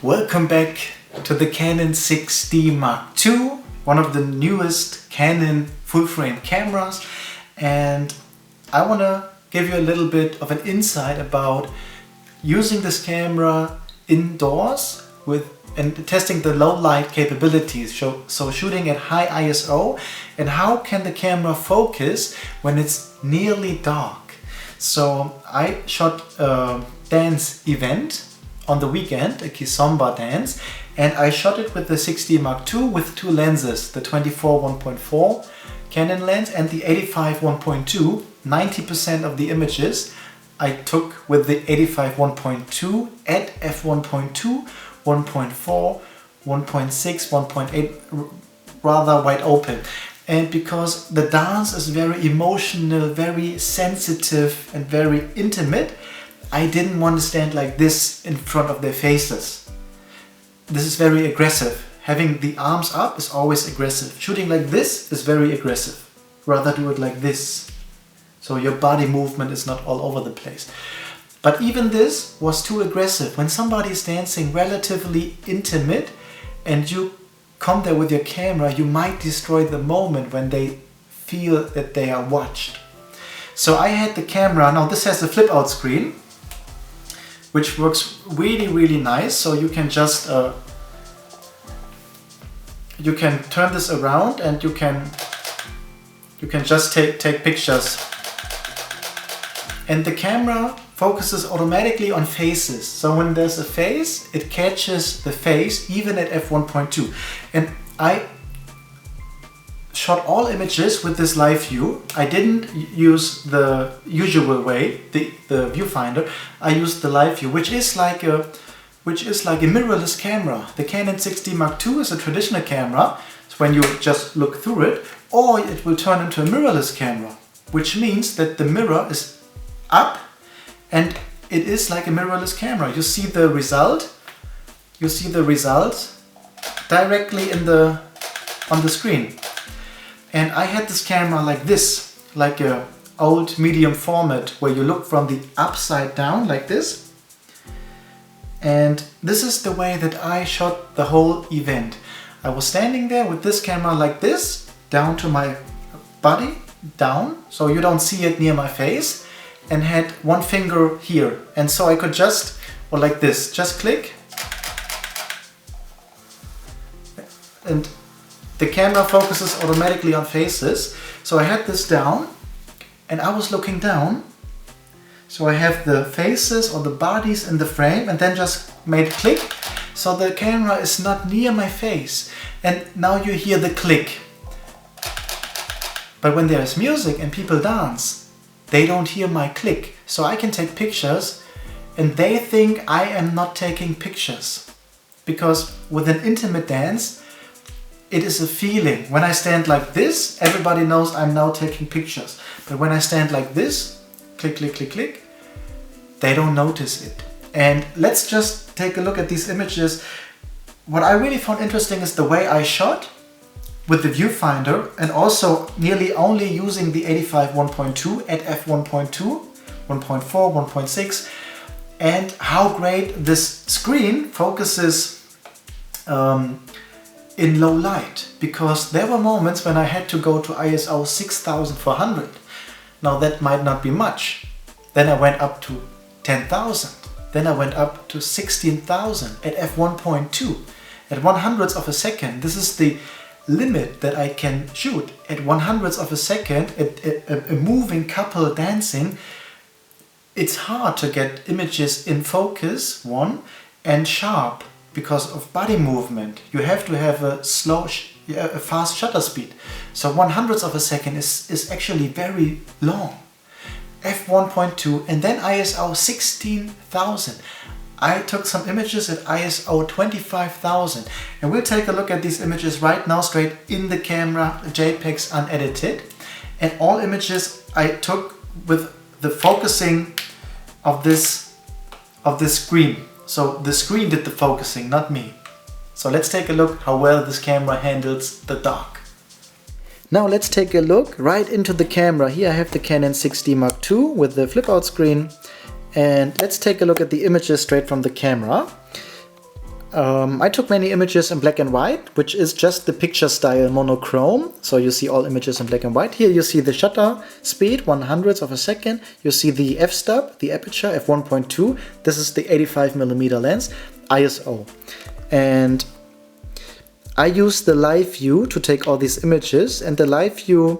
Welcome back to the Canon 6D Mark II, one of the newest Canon full-frame cameras, and I want to give you a little bit of an insight about using this camera indoors and testing the low light capabilities, so shooting at high ISO, and how can the camera focus when it's nearly dark. So I shot a dance event on the weekend, a kizomba dance, and I shot it with the 6D Mark II with two lenses, the 24 1.4 Canon lens and the 85 1.2. 90% of the images I took with the 85 1.2 at f1.2, 1.4, 1.6, 1.8, rather wide open. And because the dance is very emotional, very sensitive and very intimate, I didn't want to stand like this in front of their faces. This is very aggressive. Having the arms up is always aggressive. Shooting like this is very aggressive. Rather do it like this, so your body movement is not all over the place. But even this was too aggressive. When somebody is dancing relatively intimate and you come there with your camera, you might destroy the moment when they feel that they are watched. So I had the camera, now this has a flip out screen, which works really nice. So you can just you can turn this around and you can just take pictures. And the camera focuses automatically on faces. So when there's a face, it catches the face even at f1.2. And I shot all images with this live view. I didn't use the usual way, the viewfinder. I used the live view, which is like a mirrorless camera. The Canon 6D Mark II is a traditional camera, so when you just look through it, or it will turn into a mirrorless camera, which means that the mirror is up and it is like a mirrorless camera. You see the result. You see the results directly on the screen. And I had this camera like this, like a old medium format where you look from the upside down like this. And this is the way that I shot the whole event. I was standing there with this camera like this, down to my body, down, so you don't see it near my face, and had one finger here. And so I could just, or like this, just click. And the camera focuses automatically on faces. So I had this down and I was looking down. So I have the faces or the bodies in the frame and then just made click. So the camera is not near my face. And now you hear the click. But when there's music and people dance, they don't hear my click. So I can take pictures and they think I am not taking pictures. Because with an intimate dance, it is a feeling. When I stand like this, everybody knows I'm now taking pictures. But when I stand like this, click, click, click, click, they don't notice it. And let's just take a look at these images. What I really found interesting is the way I shot with the viewfinder and also nearly only using the 85 1.2 at f1.2, 1.4, 1.6, and how great this screen focuses in low light, because there were moments when I had to go to ISO 6400. Now that might not be much. Then I went up to 10,000. Then I went up to 16,000 at f1.2. At 1/100th of a second, this is the limit that I can shoot. At 1/100th of a second, a moving couple dancing, it's hard to get images in focus, one, and sharp. Because of body movement, you have to have a fast shutter speed. So 1/100th of a second is actually very long. f1.2 and then ISO 16,000. I took some images at ISO 25,000 and we'll take a look at these images right now straight in the camera, JPEGs unedited. And all images I took with the focusing of this screen. So the screen did the focusing, not me. So let's take a look how well this camera handles the dark. Now let's take a look right into the camera. Here I have the Canon 6D Mark II with the flip out screen. And let's take a look at the images straight from the camera. I took many images in black and white, which is just the picture style monochrome. So you see all images in black and white. Here you see the shutter speed, 1/100th of a second. You see the f-stop, the aperture, f1.2. This is the 85mm lens, ISO. And I use the live view to take all these images, and the live view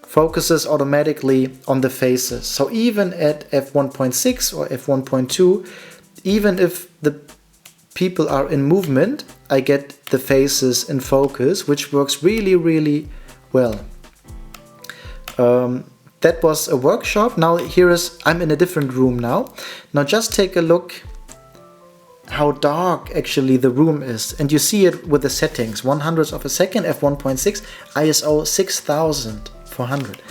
focuses automatically on the faces. So even at f1.6 or f1.2, even if the people are in movement, I get the faces in focus, which works really, really well. That was a workshop. Now I'm in a different room now. Now just take a look how dark actually the room is. And you see it with the settings, 1/100th of a second, f1.6, ISO 6400.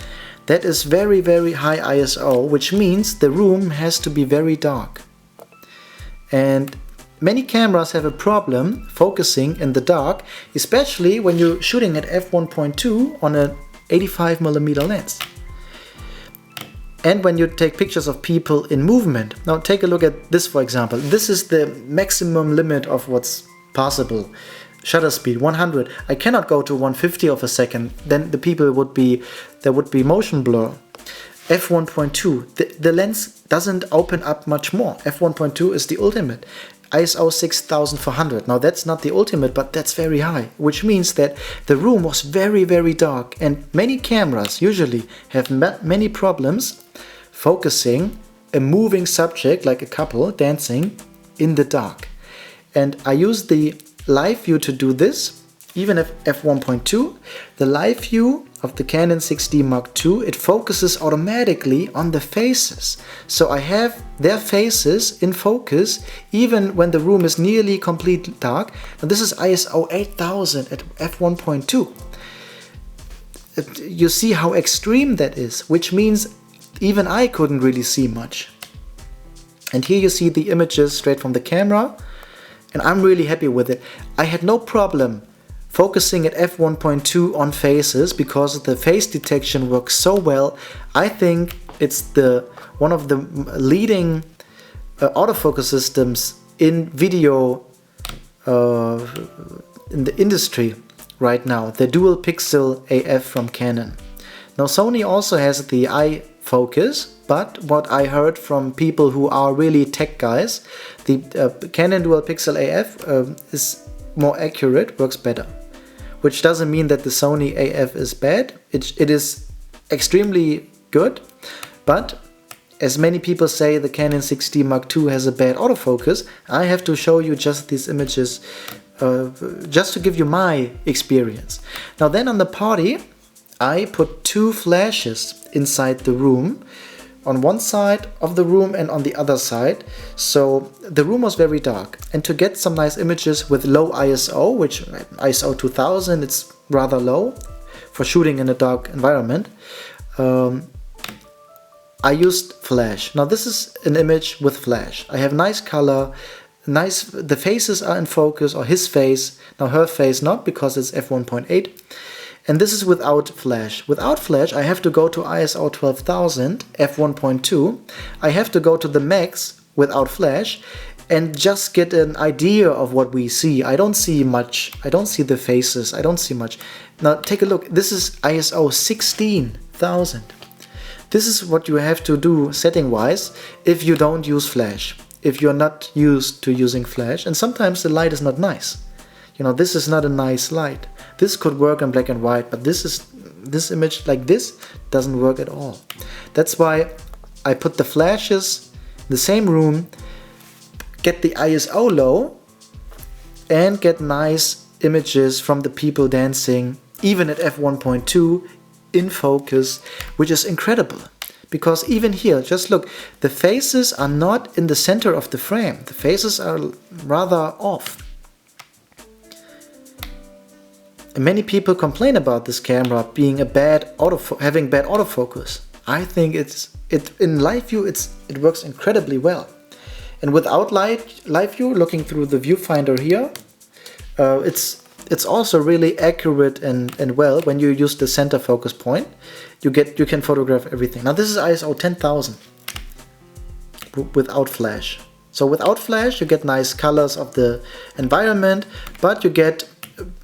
That is very, very high ISO, which means the room has to be very dark. And many cameras have a problem focusing in the dark, especially when you're shooting at f1.2 on an 85mm lens. And when you take pictures of people in movement. Now take a look at this, for example. This is the maximum limit of what's possible. Shutter speed 100. I cannot go to 1/50 of a second. Then the people there would be motion blur. f1.2. The lens doesn't open up much more. f1.2 is the ultimate. ISO 6400. Now that's not the ultimate, but that's very high, which means that the room was very, very dark, and many cameras usually have many problems focusing a moving subject like a couple dancing in the dark. And I use the live view to do this. Even at f1.2, the live view of the Canon 6D Mark II, it focuses automatically on the faces. So I have their faces in focus even when the room is nearly completely dark. And this is ISO 8000 at f1.2. You see how extreme that is, which means even I couldn't really see much. And here you see the images straight from the camera, and I'm really happy with it. I had no problem focusing at f1.2 on faces because the face detection works so well. I think it's one of the leading autofocus systems in video in the industry right now, the dual pixel AF from Canon. Now Sony also has the iFocus, but what I heard from people who are really tech guys, the Canon dual pixel AF is more accurate, works better. Which doesn't mean that the Sony AF is bad. It is extremely good, but as many people say the Canon 6D Mark II has a bad autofocus, I have to show you just these images just to give you my experience. Now then on the party, I put 2 flashes inside the room, on one side of the room and on the other side. So the room was very dark, and to get some nice images with low ISO, which ISO 2000, it's rather low for shooting in a dark environment, I used flash. Now this is an image with flash. I have nice color, the faces are in focus, or his face. Now her face not, because it's f1.8. And this is without flash. Without flash, I have to go to ISO 12000, f1.2. I have to go to the max without flash and just get an idea of what we see. I don't see much. I don't see the faces. I don't see much. Now take a look. This is ISO 16000. This is what you have to do setting-wise if you don't use flash. If you're not used to using flash, and sometimes the light is not nice. You know, this is not a nice light. This could work in black and white, but this image like this doesn't work at all. That's why I put the flashes in the same room, get the ISO low, and get nice images from the people dancing, even at f1.2 in focus, which is incredible. Because even here, just look, the faces are not in the center of the frame. The faces are rather off. Many people complain about this camera being having bad autofocus. I think in live view it works incredibly well, and without live view, looking through the viewfinder here, it's also really accurate and well. When you use the center focus point, you can photograph everything. Now this is ISO 10000 without flash. So without flash you get nice colors of the environment, but you get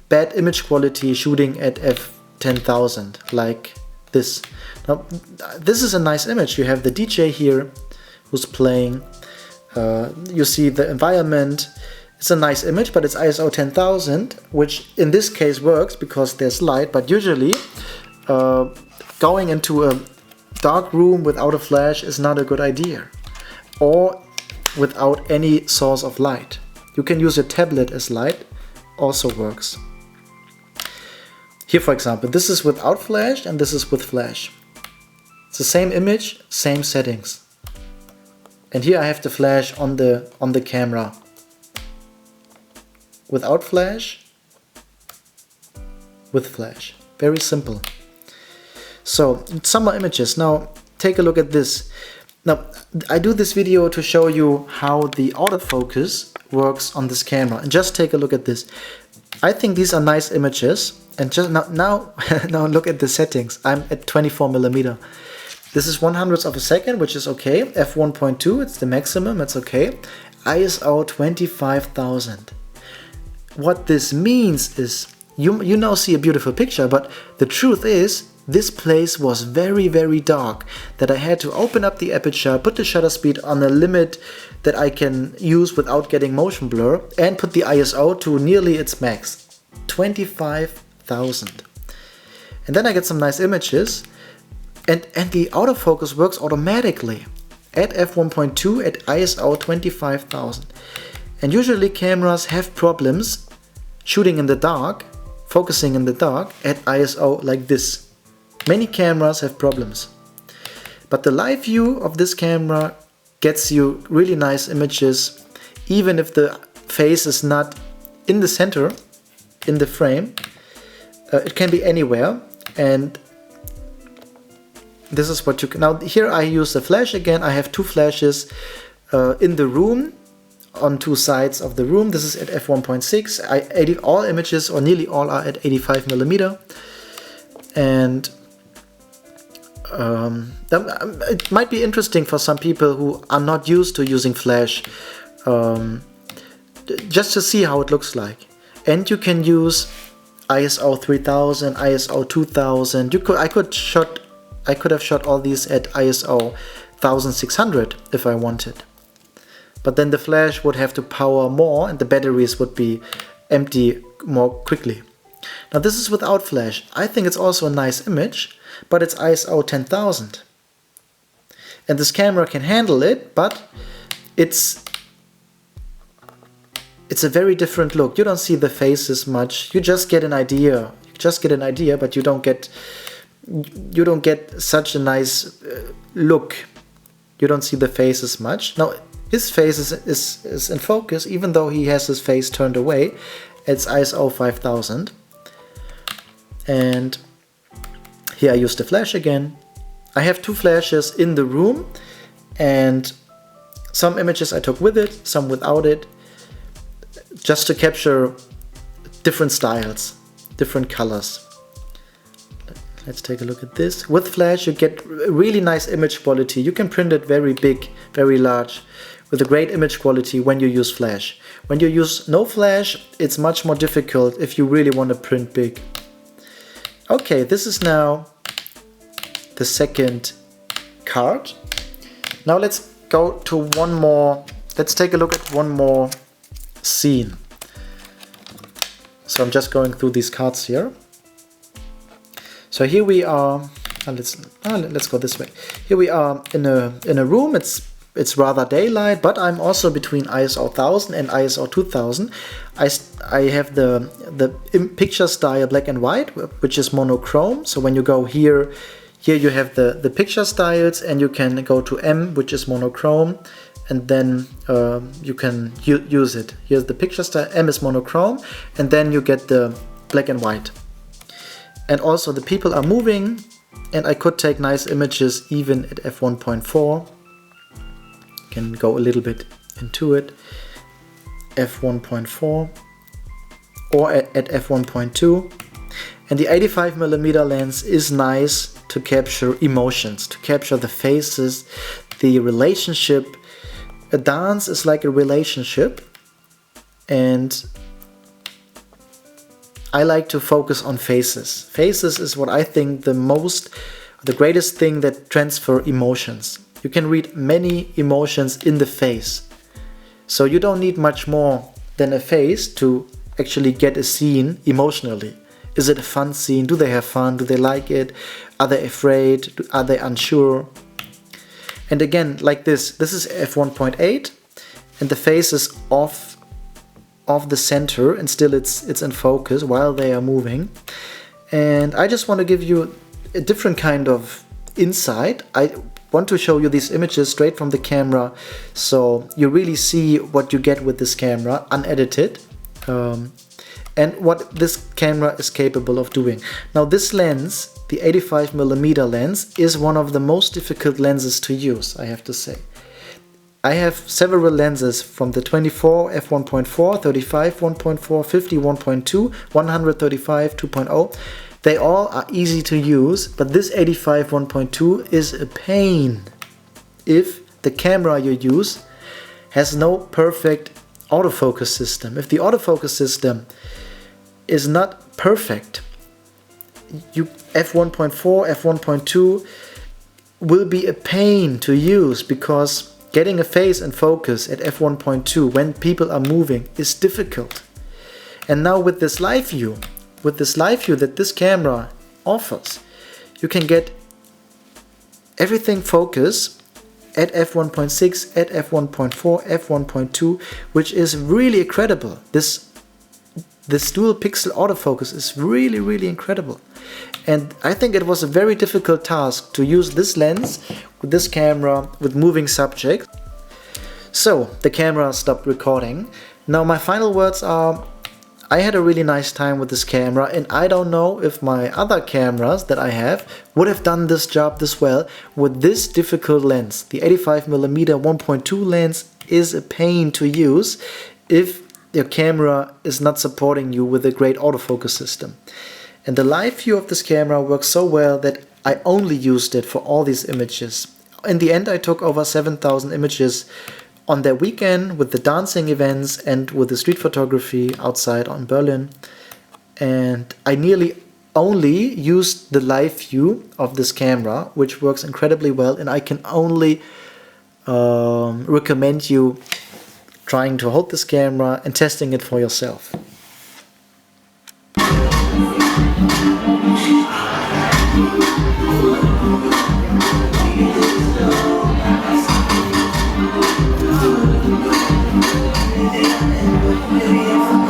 bad image quality shooting at f10,000 like this. Now this is a nice image. You have the DJ here who's playing. You see the environment. It's a nice image, but it's ISO 10,000, which in this case works because there's light, but usually going into a dark room without a flash is not a good idea, or without any source of light. You can use a tablet as light, also works. Here for example, this is without flash and this is with flash. It's the same image, same settings. And here I have the flash on the camera. Without flash, with flash. Very simple. So, some more images. Now, take a look at this. Now, I do this video to show you how the autofocus works on this camera. And just take a look at this. I think these are nice images. And just now look at the settings. I'm at 24mm. This is 100th of a second, which is okay. f1.2, it's the maximum, it's okay. ISO 25,000. What this means is, you now see a beautiful picture, but the truth is, this place was very, very dark, that I had to open up the aperture, put the shutter speed on a limit that I can use without getting motion blur, and put the ISO to nearly its max, 25,000. And then I get some nice images, and the autofocus works automatically at f1.2 at ISO 25,000. And usually cameras have problems shooting in the dark, focusing in the dark at ISO like this. Many cameras have problems. But the live view of this camera gets you really nice images, even if the face is not in the center, in the frame. It can be anywhere. And this is what you can. Now here I use the flash again. I have two flashes in the room, on two sides of the room. This is at f1.6. All images, or nearly all, are at 85mm. And it might be interesting for some people who are not used to using flash, just to see how it looks like. And you can use ISO 3000, ISO 2000. I could have shot all these at ISO 1600 if I wanted. But then the flash would have to power more and the batteries would be empty more quickly. Now this is without flash. I think it's also a nice image, but it's ISO 10,000. And this camera can handle it, but it's a very different look. You don't see the faces much. You just get an idea. But you don't get such a nice look. You don't see the faces much. Now his face is in focus, even though he has his face turned away. It's ISO 5000. And here I use the flash again. I have two flashes in the room, and some images I took with it, some without it, just to capture different styles, different colors. Let's take a look at this. With flash you get really nice image quality. You can print it very big, very large, with a great image quality when you use flash. When you use no flash, it's much more difficult if you really want to print big. Okay, this is now the second card. Now let's go to one more. Let's take a look at one more scene. So I'm just going through these cards here. So here we are. Let's go this way. Here we are in a room. It's rather daylight, but I'm also between ISO 1000 and ISO 2000. I have the picture style black and white, which is monochrome. So when you go here you have the picture styles, and you can go to M, which is monochrome, and then you can use it. Here's the picture style, M is monochrome, and then you get the black and white. And also the people are moving, and I could take nice images even at f1.4. Can go a little bit into it, f1.4 or at f1.2. And the 85mm lens is nice to capture emotions, to capture the faces, the relationship a dance is like a relationship, and I like to focus on faces. Faces is what I think the greatest thing that transfer emotions. You can read many emotions in the face. So you don't need much more than a face to actually get a scene emotionally. Is it a fun scene? Do they have fun? Do they like it? Are they afraid? Are they unsure? And again, like this is f1.8 and the face is off the center and still it's in focus while they are moving. And I just want to give you a different kind of insight. I want to show you these images straight from the camera so you really see what you get with this camera unedited, and what this camera is capable of doing. Now this lens, the 85mm lens, is one of the most difficult lenses to use, I have to say. I have several lenses from the 24 f1.4, 35 1.4, 50 1.2, 135 2.0. They all are easy to use, but this 85 1.2 is a pain if the camera you use has no perfect autofocus system. If the autofocus system is not perfect, f1.4, f1.2 will be a pain to use, because getting a face in focus at f1.2 when people are moving is difficult. And now with this live view that this camera offers, you can get everything focus at f1.6, at f1.4, f1.2, which is really incredible. This dual pixel autofocus is really incredible. And I think it was a very difficult task to use this lens with this camera with moving subjects. So the camera stopped recording. Now my final words are, I had a really nice time with this camera, and I don't know if my other cameras that I have would have done this job this well with this difficult lens. The 85mm 1.2 lens is a pain to use if your camera is not supporting you with a great autofocus system. And the live view of this camera works so well that I only used it for all these images. In the end, I took over 7,000 images on that weekend with the dancing events and with the street photography outside on Berlin. And I nearly only used the live view of this camera, which works incredibly well, and I can only recommend you trying to hold this camera and testing it for yourself. Yeah.